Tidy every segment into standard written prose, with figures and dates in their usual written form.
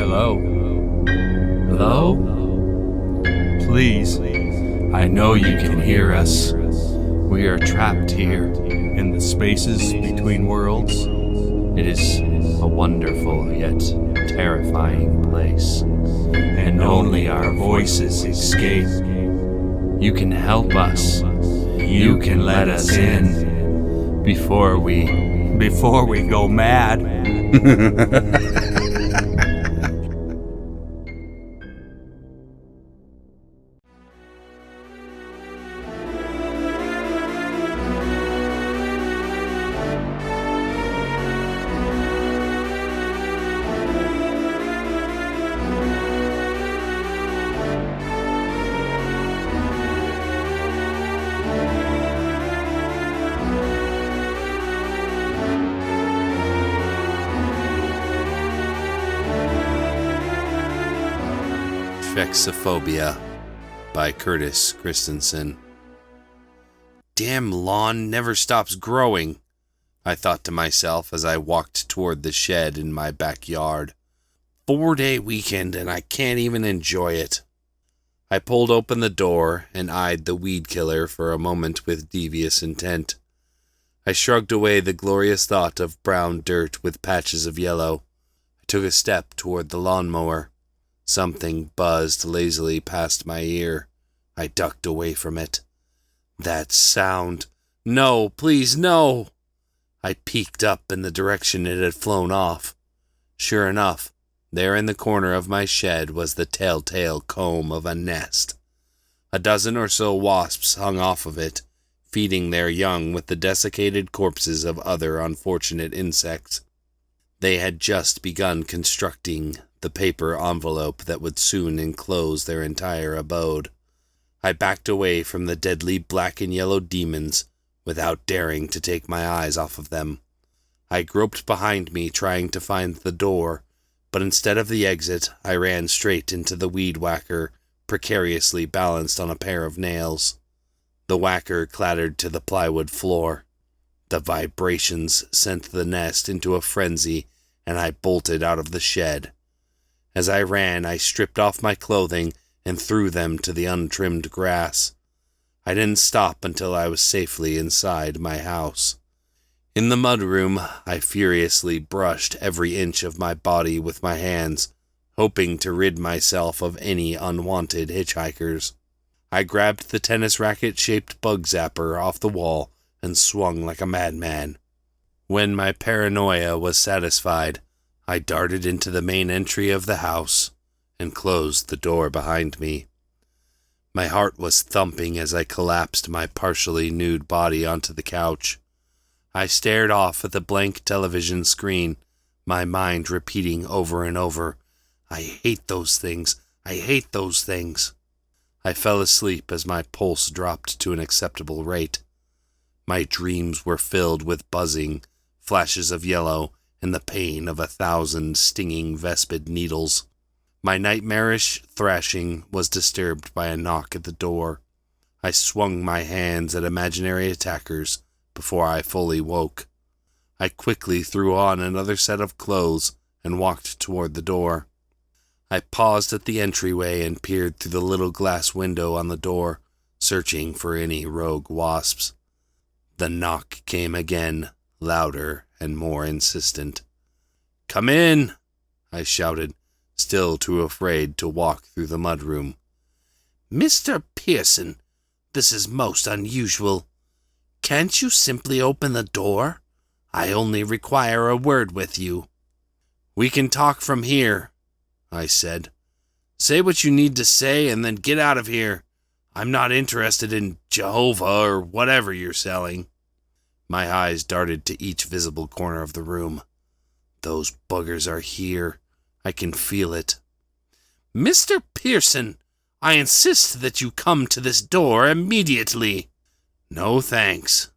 Hello? Hello? Please, I know you can hear us. We are trapped here in the spaces between worlds. It is a wonderful yet terrifying place, and only our voices escape. You can help us. You can let us in before we go mad. Spheksophobia by Curtiss Christensen. Damn lawn never stops growing, I thought to myself as I walked toward the shed in my backyard. 4-day weekend and I can't even enjoy it. I pulled open the door and eyed the weed killer for a moment with devious intent. I shrugged away the glorious thought of brown dirt with patches of yellow. I took a step toward the lawnmower. Something buzzed lazily past my ear. I ducked away from it. That sound. No, please, no! I peeked up in the direction it had flown off. Sure enough, there in the corner of my shed was the telltale comb of a nest. A dozen or so wasps hung off of it, feeding their young with the desiccated corpses of other unfortunate insects. They had just begun constructing the paper envelope that would soon enclose their entire abode. I backed away from the deadly black and yellow demons without daring to take my eyes off of them. I groped behind me trying to find the door, but instead of the exit, I ran straight into the weed whacker, precariously balanced on a pair of nails. The whacker clattered to the plywood floor. The vibrations sent the nest into a frenzy, and I bolted out of the shed. As I ran, I stripped off my clothing and threw them to the untrimmed grass. I didn't stop until I was safely inside my house. In the mudroom, I furiously brushed every inch of my body with my hands, hoping to rid myself of any unwanted hitchhikers. I grabbed the tennis racket-shaped bug zapper off the wall and swung like a madman. When my paranoia was satisfied, I darted into the main entry of the house and closed the door behind me. My heart was thumping as I collapsed my partially nude body onto the couch. I stared off at the blank television screen, my mind repeating over and over, "I hate those things. I hate those things." I fell asleep as my pulse dropped to an acceptable rate. My dreams were filled with buzzing, flashes of yellow, and the pain of 1,000 stinging vespid needles. My nightmarish thrashing was disturbed by a knock at the door. I swung my hands at imaginary attackers before I fully woke. I quickly threw on another set of clothes and walked toward the door. I paused at the entryway and peered through the little glass window on the door, searching for any rogue wasps. The knock came again, louder and more insistent. "Come in!" I shouted, still too afraid to walk through the mudroom. "Mr. Pearson, this is most unusual. Can't you simply open the door? I only require a word with you." "We can talk from here," I said. "Say what you need to say and then get out of here. I'm not interested in H.O.A or whatever you're selling." My eyes darted to each visible corner of the room. Those buggers are here. I can feel it. "Mr. Pearson, I insist that you come to this door immediately." "No thanks."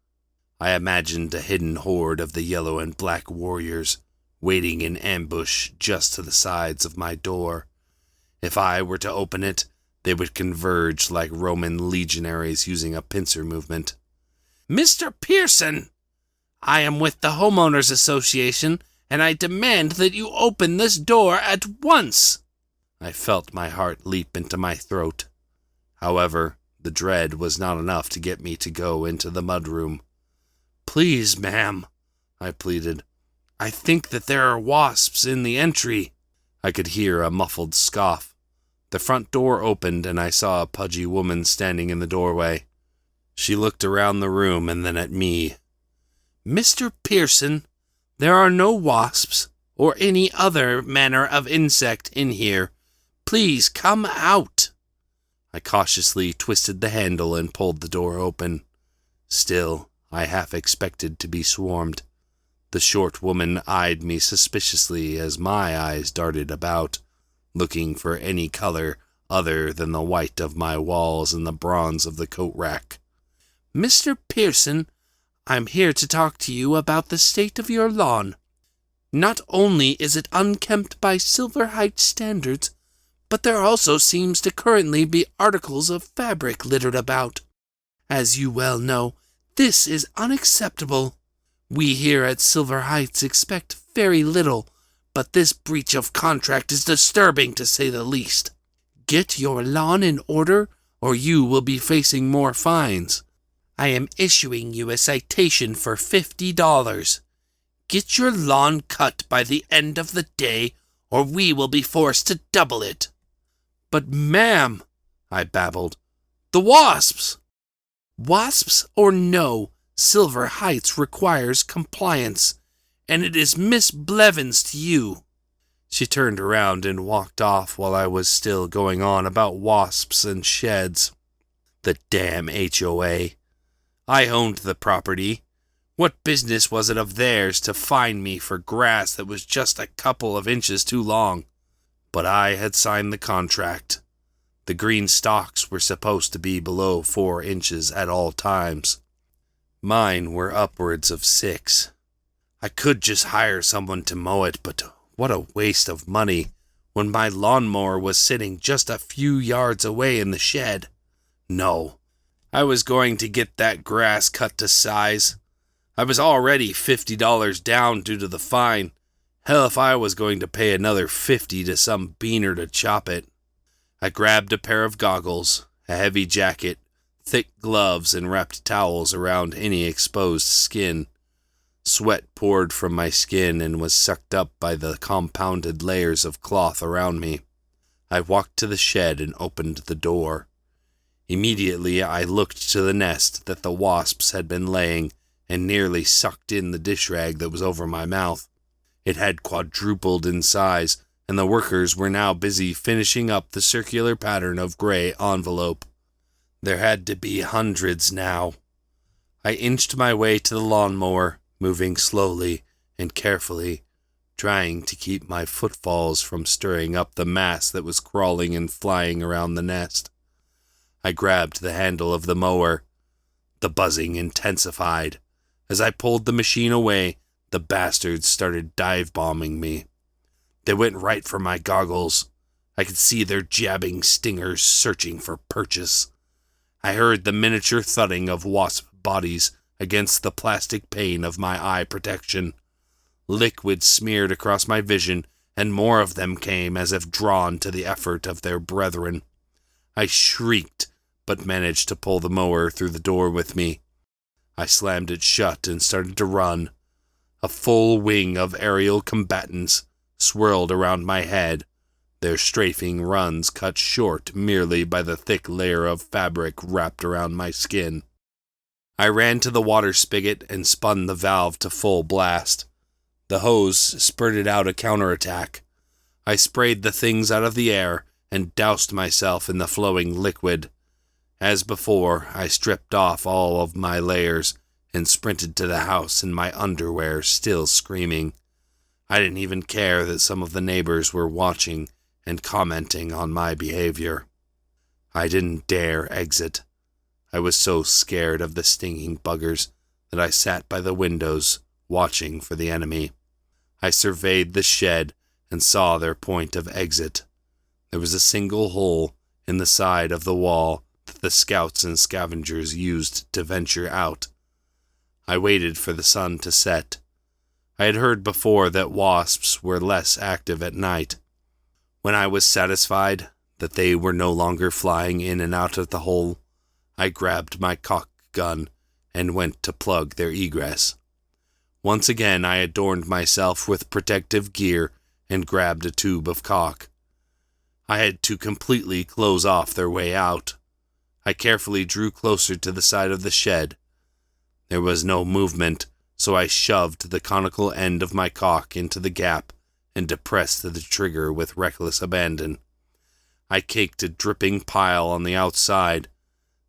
I imagined a hidden horde of the yellow and black warriors, waiting in ambush just to the sides of my door. If I were to open it, they would converge like Roman legionaries using a pincer movement. "Mr. Pearson, I am with the Homeowners Association, and I demand that you open this door at once." I felt my heart leap into my throat. However, the dread was not enough to get me to go into the mudroom. "Please, ma'am," I pleaded. "I think that there are wasps in the entry." I could hear a muffled scoff. The front door opened and I saw a pudgy woman standing in the doorway. She looked around the room and then at me. "Mr. Pearson, there are no wasps or any other manner of insect in here. Please come out." I cautiously twisted the handle and pulled the door open. Still, I half expected to be swarmed. The short woman eyed me suspiciously as my eyes darted about, looking for any color other than the white of my walls and the bronze of the coat rack. "Mr. Pearson, I'm here to talk to you about the state of your lawn. Not only is it unkempt by Silver Heights standards, but there also seems to currently be articles of fabric littered about. As you well know, this is unacceptable. We here at Silver Heights expect very little, but this breach of contract is disturbing to say the least. Get your lawn in order, or you will be facing more fines. I am issuing you a citation for $50. Get your lawn cut by the end of the day, or we will be forced to double it." "But ma'am," I babbled, "the wasps!" "Wasps or no, Silver Heights requires compliance, and it is Miss Blevins to you." She turned around and walked off while I was still going on about wasps and sheds. The damn H.O.A. I owned the property. What business was it of theirs to fine me for grass that was just a couple of inches too long? But I had signed the contract. The green stalks were supposed to be below 4 inches at all times. Mine were upwards of 6. I could just hire someone to mow it, but what a waste of money when my lawnmower was sitting just a few yards away in the shed. No, I was going to get that grass cut to size. I was already $50 down due to the fine. Hell, if I was going to pay another $50 to some beaner to chop it. I grabbed a pair of goggles, a heavy jacket, thick gloves, and wrapped towels around any exposed skin. Sweat poured from my skin and was sucked up by the compounded layers of cloth around me. I walked to the shed and opened the door. Immediately I looked to the nest that the wasps had been laying and nearly sucked in the dish rag that was over my mouth. It had quadrupled in size, and the workers were now busy finishing up the circular pattern of gray envelope. There had to be hundreds now. I inched my way to the lawnmower, moving slowly and carefully, trying to keep my footfalls from stirring up the mass that was crawling and flying around the nest. I grabbed the handle of the mower. The buzzing intensified. As I pulled the machine away, the bastards started dive-bombing me. They went right for my goggles. I could see their jabbing stingers searching for purchase. I heard the miniature thudding of wasp bodies against the plastic pane of my eye protection. Liquid smeared across my vision, and more of them came as if drawn to the effort of their brethren. I shrieked, but managed to pull the mower through the door with me. I slammed it shut and started to run. A full wing of aerial combatants swirled around my head, their strafing runs cut short merely by the thick layer of fabric wrapped around my skin. I ran to the water spigot and spun the valve to full blast. The hose spurted out a counterattack. I sprayed the things out of the air and doused myself in the flowing liquid. As before, I stripped off all of my layers and sprinted to the house in my underwear, still screaming. I didn't even care that some of the neighbors were watching and commenting on my behavior. I didn't dare exit. I was so scared of the stinging buggers that I sat by the windows, watching for the enemy. I surveyed the shed and saw their point of exit. There was a single hole in the side of the wall that the scouts and scavengers used to venture out. I waited for the sun to set. I had heard before that wasps were less active at night. When I was satisfied that they were no longer flying in and out of the hole, I grabbed my caulk gun and went to plug their egress. Once again I adorned myself with protective gear and grabbed a tube of caulk. I had to completely close off their way out. I carefully drew closer to the side of the shed. There was no movement, so I shoved the conical end of my caulk into the gap and depressed the trigger with reckless abandon. I caked a dripping pile on the outside.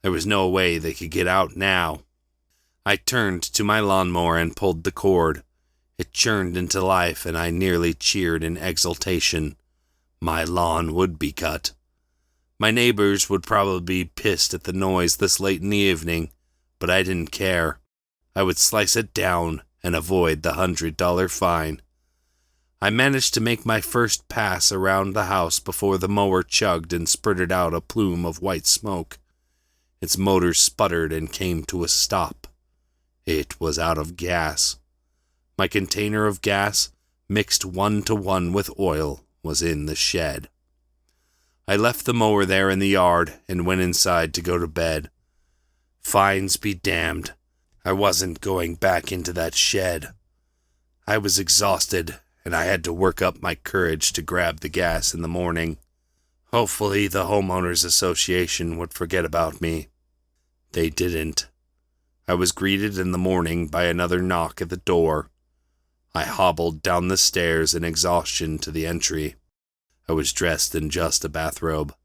There was no way they could get out now. I turned to my lawnmower and pulled the cord. It churned into life, and I nearly cheered in exultation. My lawn would be cut. My neighbors would probably be pissed at the noise this late in the evening, but I didn't care. I would slice it down and avoid the $100 fine. I managed to make my first pass around the house before the mower chugged and spurted out a plume of white smoke. Its motor sputtered and came to a stop. It was out of gas. My container of gas, mixed 1-to-1 with oil, was in the shed. I left the mower there in the yard and went inside to go to bed. Fines be damned. I wasn't going back into that shed. I was exhausted, and I had to work up my courage to grab the gas in the morning. Hopefully the homeowners association would forget about me. They didn't. I was greeted in the morning by another knock at the door. I hobbled down the stairs in exhaustion to the entry. I was dressed in just a bathrobe.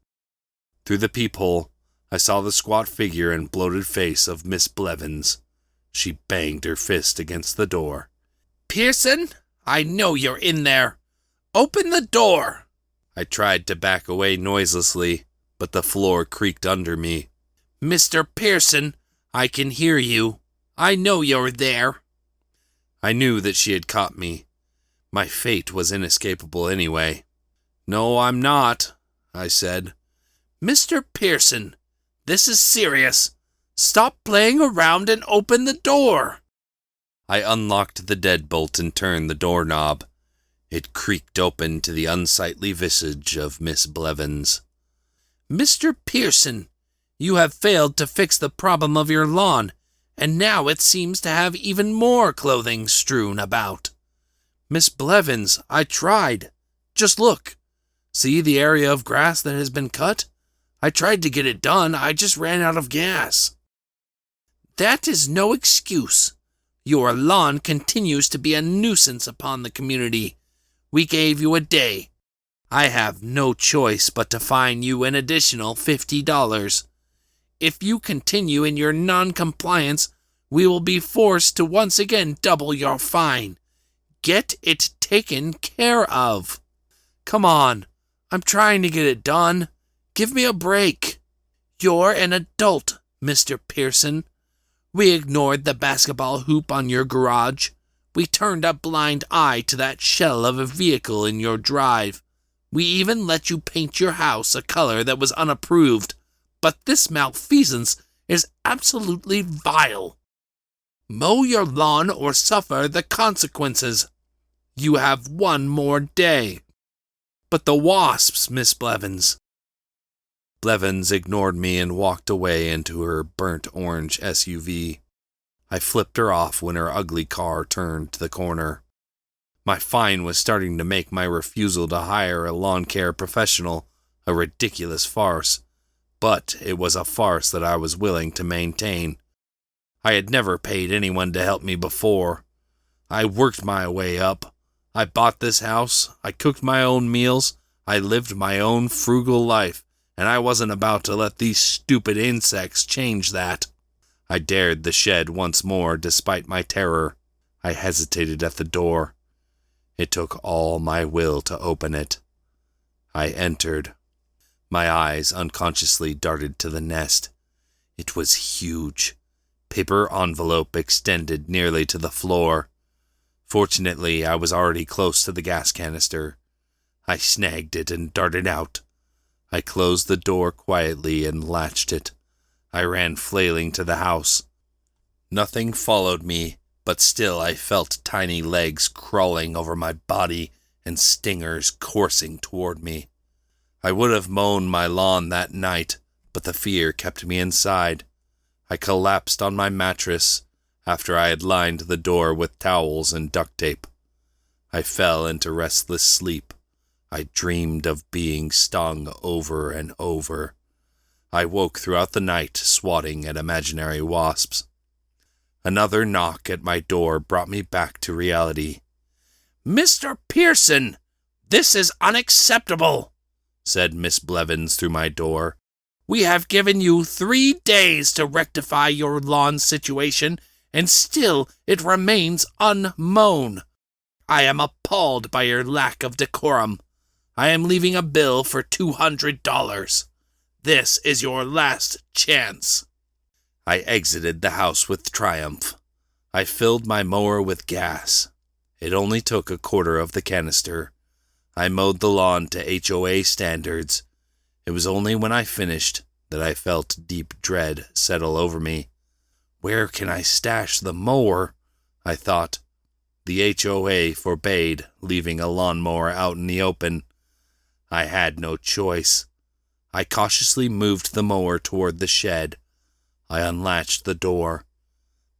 Through the peephole, I saw the squat figure and bloated face of Miss Blevins. She banged her fist against the door. "Pearson, I know you're in there. Open the door." I tried to back away noiselessly, but the floor creaked under me. "Mr. Pearson, I can hear you. I know you're there." I knew that she had caught me. My fate was inescapable anyway. "No, I'm not," I said. "Mr. Pearson, this is serious. Stop playing around and open the door." I unlocked the deadbolt and turned the doorknob. It creaked open to the unsightly visage of Miss Blevins. "Mr. Pearson, you have failed to fix the problem of your lawn, and now it seems to have even more clothing strewn about. Miss Blevins, I tried. Just look. See the area of grass that has been cut? I tried to get it done, I just ran out of gas." "That is no excuse. Your lawn continues to be a nuisance upon the community. We gave you a day. I have no choice but to fine you an additional $50. If you continue in your non-compliance, we will be forced to once again double your fine. Get it taken care of. Come on, I'm trying to get it done. Give me a break. You're an adult, Mr. Pearson. We ignored the basketball hoop on your garage. We turned a blind eye to that shell of a vehicle in your drive. We even let you paint your house a color that was unapproved. But this malfeasance is absolutely vile. Mow your lawn or suffer the consequences. You have one more day." "But the wasps, Miss Blevins." Blevins ignored me and walked away into her burnt orange SUV. I flipped her off when her ugly car turned to the corner. My fine was starting to make my refusal to hire a lawn care professional a ridiculous farce, but it was a farce that I was willing to maintain. I had never paid anyone to help me before. I worked my way up. I bought this house, I cooked my own meals, I lived my own frugal life, and I wasn't about to let these stupid insects change that. I dared the shed once more, despite my terror. I hesitated at the door. It took all my will to open it. I entered. My eyes unconsciously darted to the nest. It was huge. Paper envelope extended nearly to the floor. Fortunately, I was already close to the gas canister. I snagged it and darted out. I closed the door quietly and latched it. I ran flailing to the house. Nothing followed me but still I felt tiny legs crawling over my body and stingers coursing toward me. I would have mown my lawn that night, but the fear kept me inside. I collapsed on my mattress after I had lined the door with towels and duct tape. I fell into restless sleep. I dreamed of being stung over and over. I woke throughout the night swatting at imaginary wasps. Another knock at my door brought me back to reality. "Mr. Pearson, this is unacceptable," said Miss Blevins through my door. "We have given you 3 days to rectify your lawn situation, and still it remains unmown. I am appalled by your lack of decorum. I am leaving a bill for $200. This is your last chance." I exited the house with triumph. I filled my mower with gas. It only took a quarter of the canister. I mowed the lawn to H.O.A. standards. It was only when I finished that I felt deep dread settle over me. Where can I stash the mower? I thought. The H.O.A. forbade leaving a lawnmower out in the open. I had no choice. I cautiously moved the mower toward the shed. I unlatched the door.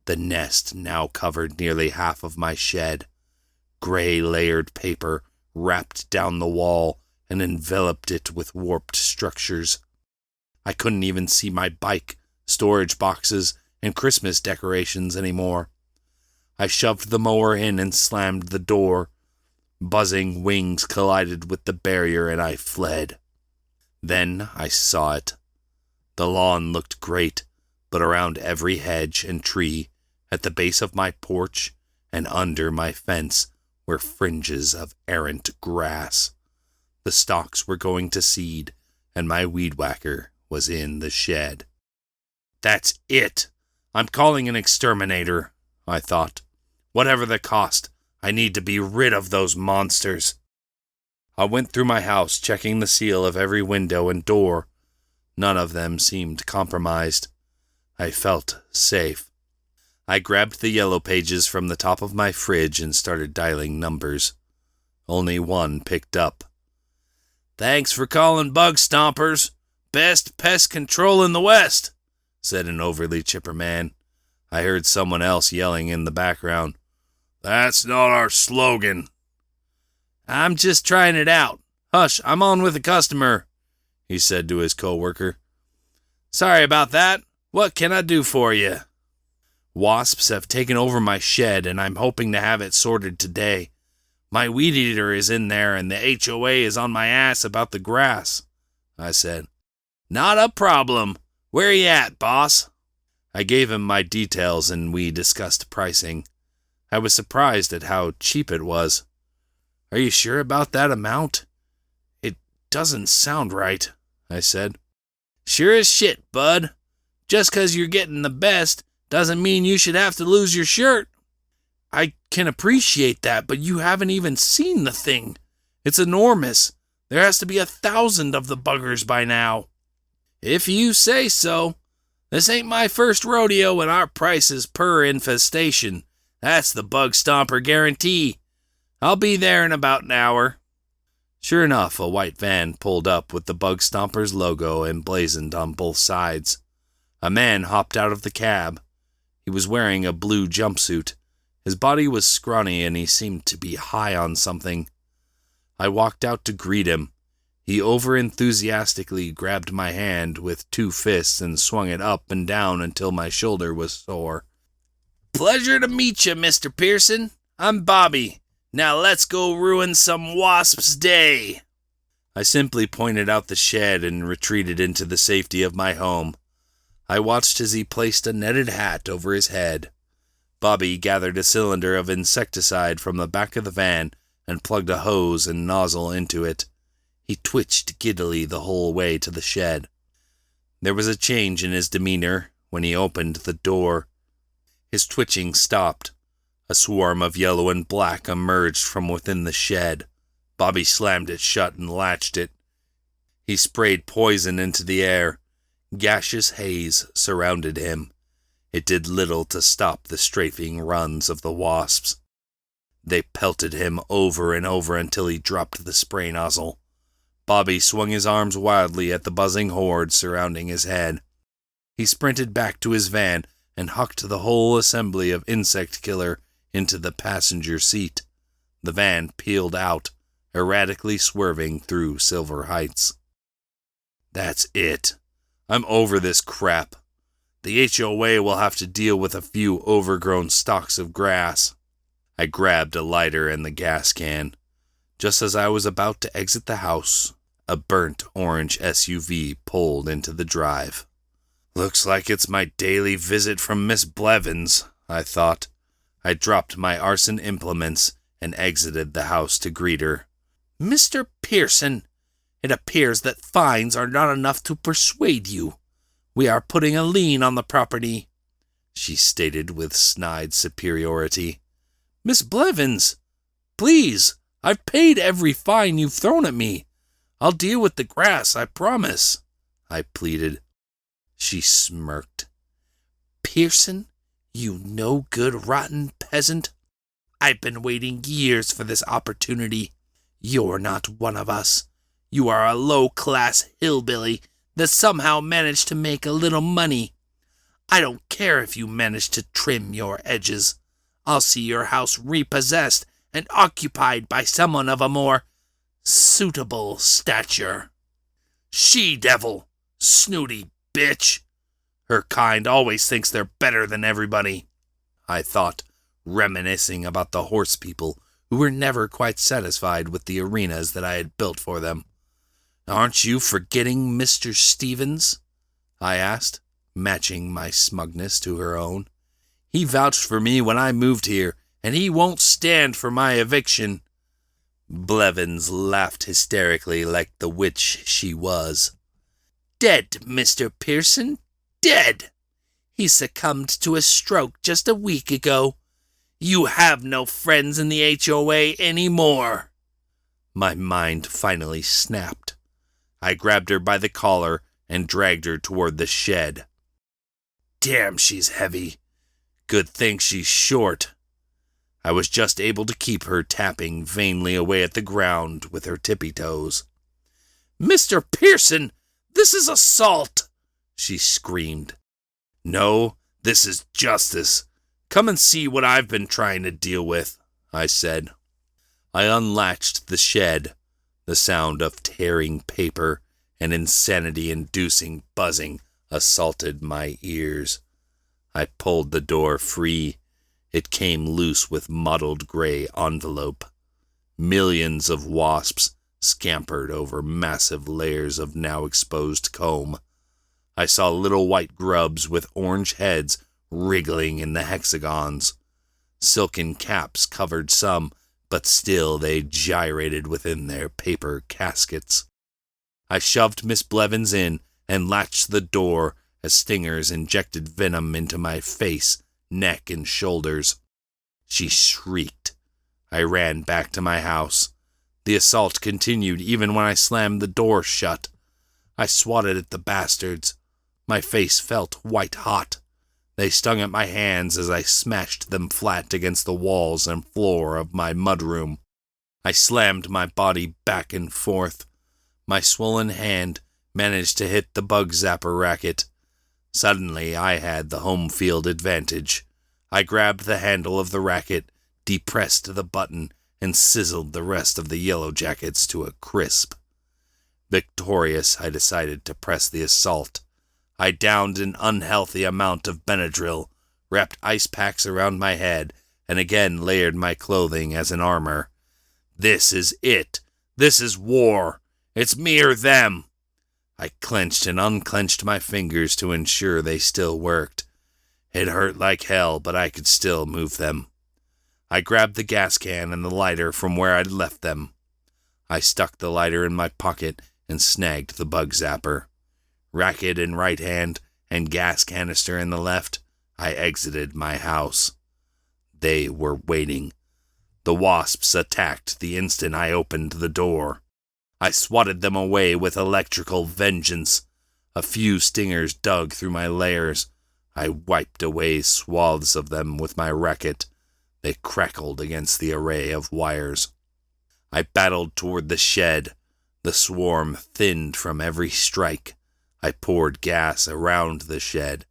The nest now covered nearly half of my shed. Gray layered paper wrapped down the wall and enveloped it with warped structures. I couldn't even see my bike, storage boxes, and Christmas decorations anymore. I shoved the mower in and slammed the door. Buzzing wings collided with the barrier and I fled. Then I saw it. The lawn looked great, but around every hedge and tree, at the base of my porch, and under my fence were fringes of errant grass. The stalks were going to seed, and my weed whacker was in the shed. That's it. I'm calling an exterminator, I thought. Whatever the cost, I need to be rid of those monsters. I went through my house, checking the seal of every window and door. None of them seemed compromised. I felt safe. I grabbed the yellow pages from the top of my fridge and started dialing numbers. Only one picked up. "Thanks for calling Bug Stompers. Best pest control in the West," said an overly chipper man. I heard someone else yelling in the background. "That's not our slogan." "I'm just trying it out. Hush, I'm on with a customer," he said to his coworker. "Sorry about that. What can I do for you?" "Wasps have taken over my shed, and I'm hoping to have it sorted today. My weed eater is in there, and the H.O.A. is on my ass about the grass," I said. "Not a problem. Where you at, boss?" I gave him my details, and we discussed pricing. I was surprised at how cheap it was. "Are you sure about that amount? It doesn't sound right," I said. "Sure as shit, bud. Just 'cause you're getting the best doesn't mean you should have to lose your shirt." "I can appreciate that, but you haven't even seen the thing. It's enormous. There has to be 1,000 of the buggers by now." "If you say so. This ain't my first rodeo, and our price is per infestation. That's the Bug Stomper guarantee. I'll be there in about an hour." Sure enough, a white van pulled up with the Bug Stompers logo emblazoned on both sides. A man hopped out of the cab. He was wearing a blue jumpsuit. His body was scrawny and he seemed to be high on something. I walked out to greet him. He over-enthusiastically grabbed my hand with 2 fists and swung it up and down until my shoulder was sore. "Pleasure to meet you, Mr. Pearson. I'm Bobby. Now let's go ruin some wasp's day." I simply pointed out the shed and retreated into the safety of my home. I watched as he placed a netted hat over his head. Bobby gathered a cylinder of insecticide from the back of the van and plugged a hose and nozzle into it. He twitched giddily the whole way to the shed. There was a change in his demeanor when he opened the door. His twitching stopped. A swarm of yellow and black emerged from within the shed. Bobby slammed it shut and latched it. He sprayed poison into the air. Gaseous haze surrounded him. It did little to stop the strafing runs of the wasps. They pelted him over and over until he dropped the spray nozzle. Bobby swung his arms wildly at the buzzing horde surrounding his head. He sprinted back to his van and hucked the whole assembly of insect killer into the passenger seat. The van peeled out, erratically swerving through Silver Heights. That's it. I'm over this crap. The H.O.A. will have to deal with a few overgrown stalks of grass. I grabbed a lighter and the gas can. Just as I was about to exit the house, a burnt orange SUV pulled into the drive. Looks like it's my daily visit from Miss Blevins, I thought. I dropped my arson implements and exited the house to greet her. Mr. Pearson, it appears that fines are not enough to persuade you. We are putting a lien on the property, she stated with snide superiority. Miss Blevins, please, I've paid every fine you've thrown at me. I'll deal with the grass, I promise, I pleaded. She smirked. Pearson, you no-good rotten peasant. I've been waiting years for this opportunity. You're not one of us. You are a low-class hillbilly that somehow managed to make a little money. I don't care if you manage to trim your edges. I'll see your house repossessed and occupied by someone of a more suitable stature. She-devil, snooty bitch. Her kind always thinks they're better than everybody, I thought, reminiscing about the horse people who were never quite satisfied with the arenas that I had built for them. Aren't you forgetting Mr. Stevens? I asked, matching my smugness to her own. He vouched for me when I moved here, and he won't stand for my eviction. Blevins laughed hysterically like the witch she was. Dead, Mr. Pearson, dead. He succumbed to a stroke just a week ago. You have no friends in the H.O.A. anymore. My mind finally snapped. I grabbed her by the collar and dragged her toward the shed. Damn, she's heavy. Good thing she's short. I was just able to keep her tapping vainly away at the ground with her tippy toes. Mr. Pearson, this is assault, she screamed. No, this is justice. Come and see what I've been trying to deal with, I said. I unlatched the shed. The sound of tearing paper and insanity-inducing buzzing assaulted my ears. I pulled the door free. It came loose with mottled gray envelope. Millions of wasps scampered over massive layers of now exposed comb. I saw little white grubs with orange heads wriggling in the hexagons. Silken caps covered some, but still they gyrated within their paper caskets. I shoved Miss Blevins in and latched the door as stingers injected venom into my face, neck, and shoulders. She shrieked. I ran back to my house. The assault continued even when I slammed the door shut. I swatted at the bastards. My face felt white-hot. They stung at my hands as I smashed them flat against the walls and floor of my mudroom. I slammed my body back and forth. My swollen hand managed to hit the bug zapper racket. Suddenly, I had the home field advantage. I grabbed the handle of the racket, depressed the button, and sizzled the rest of the yellow jackets to a crisp. Victorious, I decided to press the assault. I downed an unhealthy amount of Benadryl, wrapped ice packs around my head, and again layered my clothing as an armor. This is it. This is war. It's me or them. I clenched and unclenched my fingers to ensure they still worked. It hurt like hell, but I could still move them. I grabbed the gas can and the lighter from where I'd left them. I stuck the lighter in my pocket and snagged the bug zapper. Racket in right hand and gas canister in the left, I exited my house. They were waiting. The wasps attacked the instant I opened the door. I swatted them away with electrical vengeance. A few stingers dug through my layers. I wiped away swaths of them with my racket. They crackled against the array of wires. I battled toward the shed. The swarm thinned from every strike. I poured gas around the shed.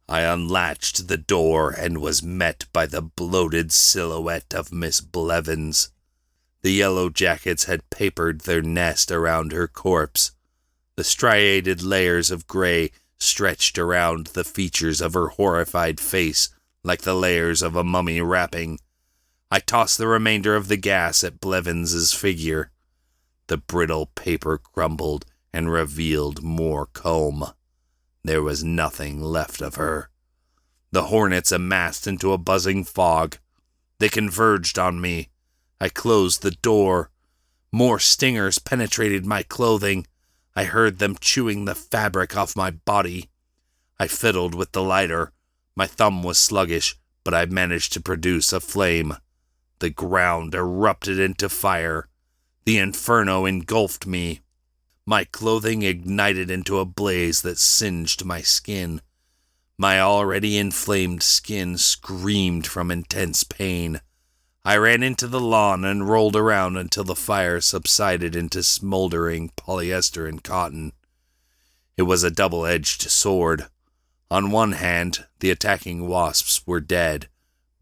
I unlatched the door and was met by the bloated silhouette of Miss Blevins. The yellow jackets had papered their nest around her corpse. The striated layers of gray stretched around the features of her horrified face like the layers of a mummy wrapping. I tossed the remainder of the gas at Blevins's figure. The brittle paper crumbled and revealed more comb. There was nothing left of her. The hornets amassed into a buzzing fog. They converged on me. I closed the door. More stingers penetrated my clothing. I heard them chewing the fabric off my body. I fiddled with the lighter. My thumb was sluggish, but I managed to produce a flame. The ground erupted into fire. The inferno engulfed me. My clothing ignited into a blaze that singed my skin. My already inflamed skin screamed from intense pain. I ran into the lawn and rolled around until the fire subsided into smoldering polyester and cotton. It was a double-edged sword. On one hand, the attacking wasps were dead,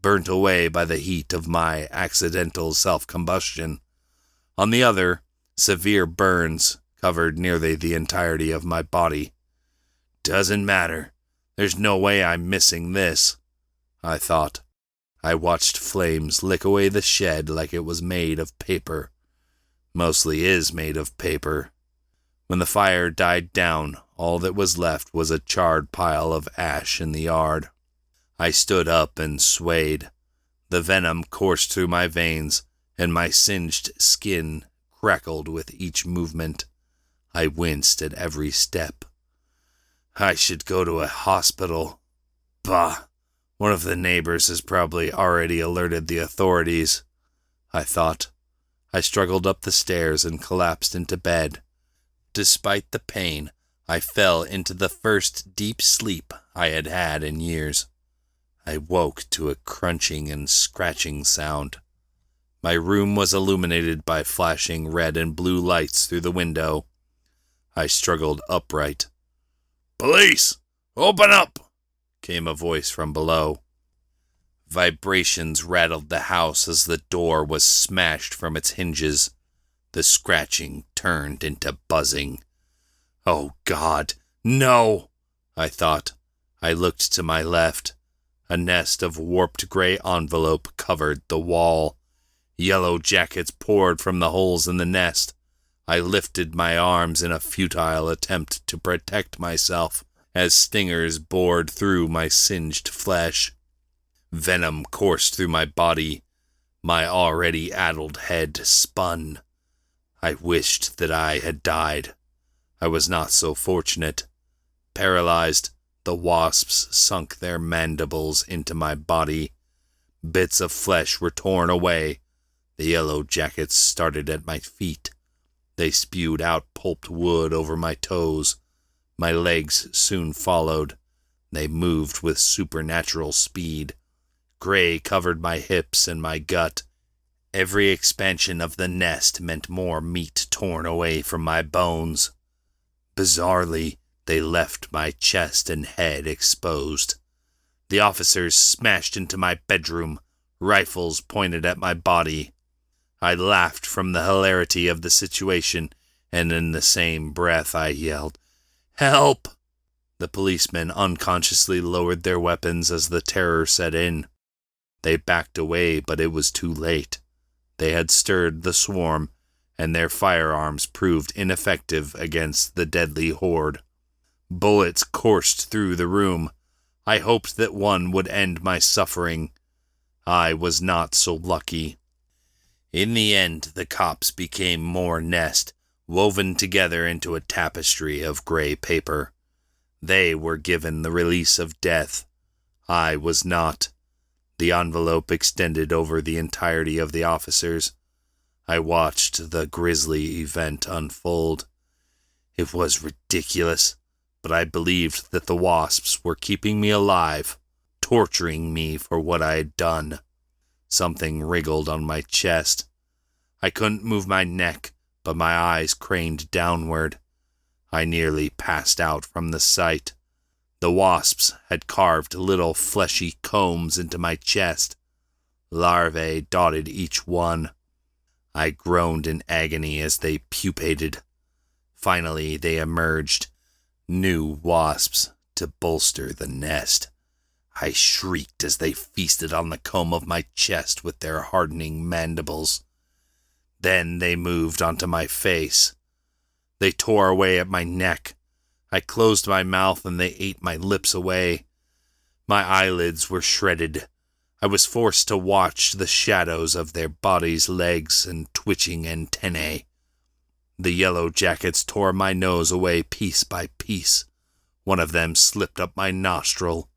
burnt away by the heat of my accidental self-combustion. On the other, severe burns covered nearly the entirety of my body. Doesn't matter. There's no way I'm missing this, I thought. I watched flames lick away the shed like it was made of paper. Mostly is made of paper. When the fire died down, all that was left was a charred pile of ash in the yard. I stood up and swayed. The venom coursed through my veins, and my singed skin crackled with each movement. I winced at every step. I should go to a hospital. Bah! One of the neighbors has probably already alerted the authorities, I thought. I struggled up the stairs and collapsed into bed. Despite the pain, I fell into the first deep sleep I had had in years. I woke to a crunching and scratching sound. My room was illuminated by flashing red and blue lights through the window. I struggled upright. "Police! Open up!" came a voice from below. Vibrations rattled the house as the door was smashed from its hinges. The scratching turned into buzzing. Oh God, no! I thought. I looked to my left. A nest of warped gray envelope covered the wall. Yellow jackets poured from the holes in the nest. I lifted my arms in a futile attempt to protect myself as stingers bored through my singed flesh. Venom coursed through my body. My already addled head spun. I wished that I had died. I was not so fortunate. Paralyzed, the wasps sunk their mandibles into my body. Bits of flesh were torn away. The yellow jackets started at my feet. They spewed out pulped wood over my toes. My legs soon followed. They moved with supernatural speed. Gray covered my hips and my gut. Every expansion of the nest meant more meat torn away from my bones. Bizarrely, they left my chest and head exposed. The officers smashed into my bedroom, rifles pointed at my body. I laughed from the hilarity of the situation, and in the same breath I yelled, "Help!" The policemen unconsciously lowered their weapons as the terror set in. They backed away, but it was too late. They had stirred the swarm, and their firearms proved ineffective against the deadly horde. Bullets coursed through the room. I hoped that one would end my suffering. I was not so lucky. In the end, the cops became more nest, woven together into a tapestry of gray paper. They were given the release of death. I was not. The envelope extended over the entirety of the officers. I watched the grisly event unfold. It was ridiculous, but I believed that the wasps were keeping me alive, torturing me for what I had done. Something wriggled on my chest. I couldn't move my neck, but my eyes craned downward. I nearly passed out from the sight. The wasps had carved little fleshy combs into my chest. Larvae dotted each one. I groaned in agony as they pupated. Finally, they emerged, new wasps to bolster the nest. I shrieked as they feasted on the comb of my chest with their hardening mandibles. Then they moved onto my face. They tore away at my neck. I closed my mouth and they ate my lips away. My eyelids were shredded. I was forced to watch the shadows of their bodies, legs, and twitching antennae. The yellow jackets tore my nose away piece by piece. One of them slipped up my nostril.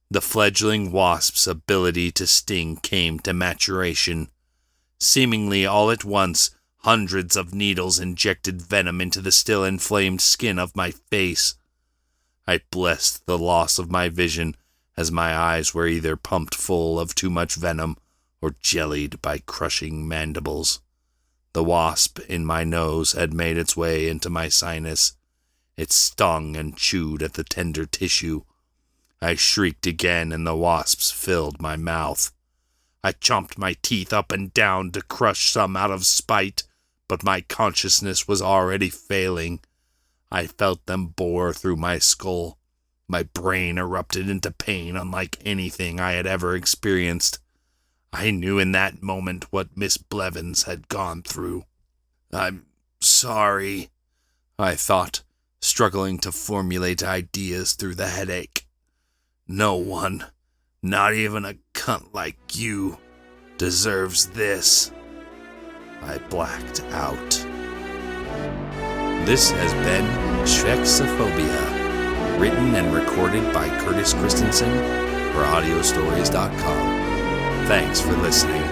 The fledgling wasp's ability to sting came to maturation. Seemingly all at once, hundreds of needles injected venom into the still inflamed skin of my face. I blessed the loss of my vision, as my eyes were either pumped full of too much venom or jellied by crushing mandibles. The wasp in my nose had made its way into my sinus. It stung and chewed at the tender tissue. I shrieked again and the wasps filled my mouth. I chomped my teeth up and down to crush some out of spite, but my consciousness was already failing. I felt them bore through my skull. My brain erupted into pain unlike anything I had ever experienced. I knew in that moment what Miss Blevins had gone through. "I'm sorry," I thought, struggling to formulate ideas through the headache. "No one, not even a cunt like you, deserves this." I blacked out. This has been Spheksophobia, written and recorded by Curtiss Christensen for audiostories.com. Thanks for listening.